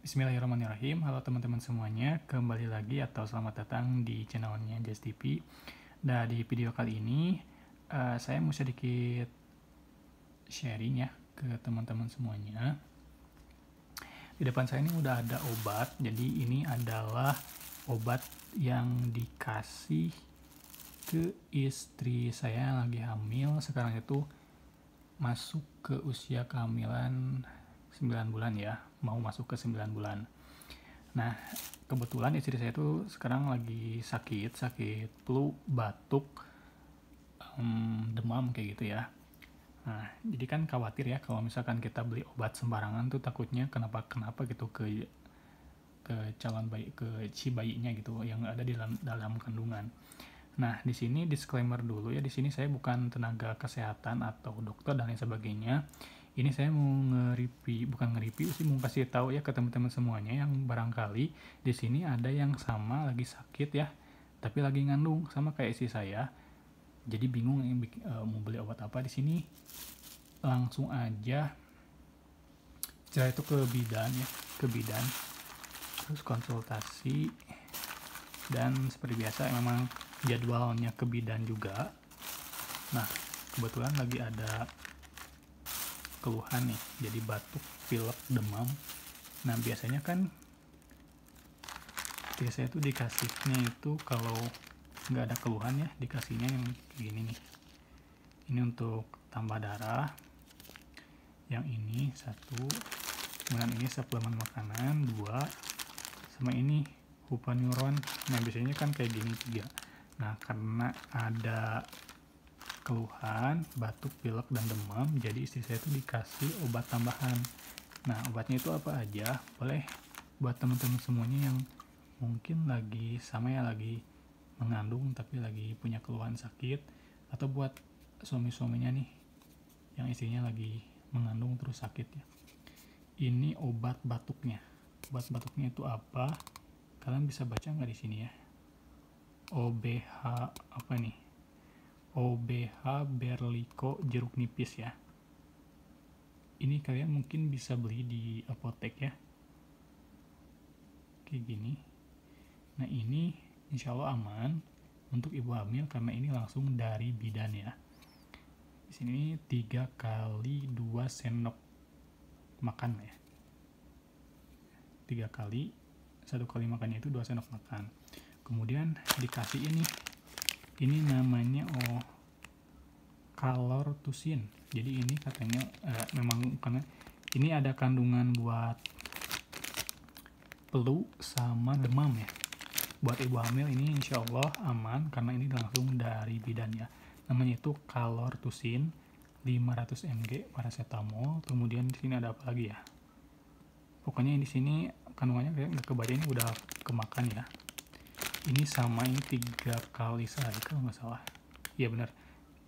Bismillahirrahmanirrahim. Halo teman-teman semuanya, kembali lagi atau selamat datang di channelnya Jazz TV. Nah, di video kali ini saya mau sedikit sharing ya ke teman-teman semuanya. Di depan saya ini udah ada obat, jadi ini adalah obat yang dikasih ke istri saya yang lagi hamil. Sekarang itu masuk ke usia kehamilan 9 bulan ya, mau masuk ke 9 bulan. Nah, kebetulan istri saya itu sekarang lagi sakit flu, batuk, demam kayak gitu ya. Nah, jadi kan khawatir ya kalau misalkan kita beli obat sembarangan tuh takutnya kenapa gitu ke calon bayi, ke si bayinya gitu yang ada di dalam kandungan. Nah, di sini disclaimer dulu ya, di sini saya bukan tenaga kesehatan atau dokter dan lain sebagainya. Ini saya mau bukan nge-review sih, mau kasih tahu ya ke teman-teman semuanya yang barangkali di sini ada yang sama lagi sakit ya, tapi lagi ngandung sama kayak istri saya. Jadi bingung mau beli obat apa di sini. Langsung aja setelah itu ke bidan, terus konsultasi, dan seperti biasa memang jadwalnya ke bidan juga. Nah, kebetulan lagi ada keluhan nih, jadi batuk, pilek, demam. Nah, biasanya itu dikasihnya itu kalau nggak ada keluhan ya, dikasihnya yang gini nih. Ini untuk tambah darah, yang ini 1, kemudian ini suplemen makanan 2, sama ini Hupanuron. Nah, biasanya kan kayak gini 3. Nah, karena ada keluhan, batuk, pilek, dan demam, jadi istri saya itu dikasih obat tambahan. Nah, obatnya itu apa aja? Boleh buat teman-teman semuanya yang mungkin lagi lagi mengandung tapi lagi punya keluhan sakit, atau buat suami-suaminya nih yang istrinya lagi mengandung terus sakit ya. Ini obat batuknya. Obat batuknya itu apa? Kalian bisa baca nggak di sini ya? OBH apa nih? OBH Berlico jeruk nipis ya. Ini kalian mungkin bisa beli di apotek ya. Kayak gini. Nah, ini insya Allah aman untuk ibu hamil karena ini langsung dari bidan ya. Di sini 3 kali 2 sendok makan ya. 3 kali, 1 kali makannya itu 2 sendok makan. Kemudian dikasih ini namanya Calortusin. Jadi ini katanya memang karena ini ada kandungan buat flu sama demam ya. Buat ibu hamil ini insya Allah aman karena ini langsung dari bidan ya. Namanya itu Calortusin 500 mg paracetamol. Kemudian di sini ada apa lagi ya? Pokoknya di sini kandungannya kayak nggak kebaca, ini udah kemakan ya. Ini sama, ini 3 kali sehari kalau nggak salah. Iya benar,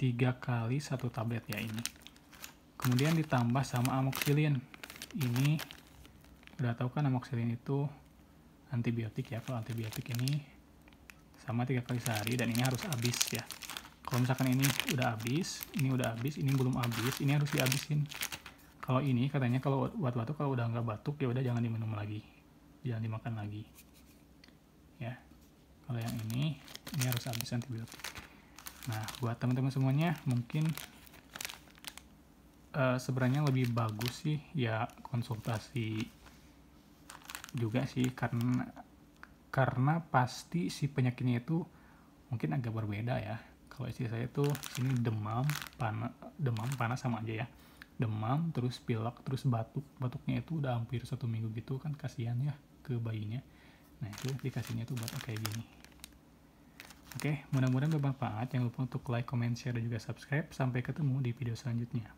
3 kali 1 tablet ya ini. Kemudian ditambah sama amoxicillin. Ini udah tahu kan amoxicillin itu antibiotik ya. Kalau antibiotik ini sama 3 kali sehari dan ini harus habis ya. Kalau misalkan ini udah habis, ini belum habis, ini harus dihabisin. Kalau ini katanya kalau buat batuk, kalau udah nggak batuk ya udah jangan diminum lagi, jangan dimakan lagi ya. Kalau yang ini harus habis antibiotik. Nah, buat teman-teman semuanya mungkin sebenarnya lebih bagus sih ya konsultasi juga sih, karena pasti si penyakitnya itu mungkin agak berbeda ya. Kalau istri saya tuh sini demam, panas sama aja ya. Demam, terus pilek, terus batuknya itu udah hampir 1 minggu gitu kan, kasihan ya ke bayinya. Nah, itu dikasihnya tuh buat kayak gini. Oke, mudah-mudahan bermanfaat. Jangan lupa untuk like, comment, share, dan juga subscribe. Sampai ketemu di video selanjutnya.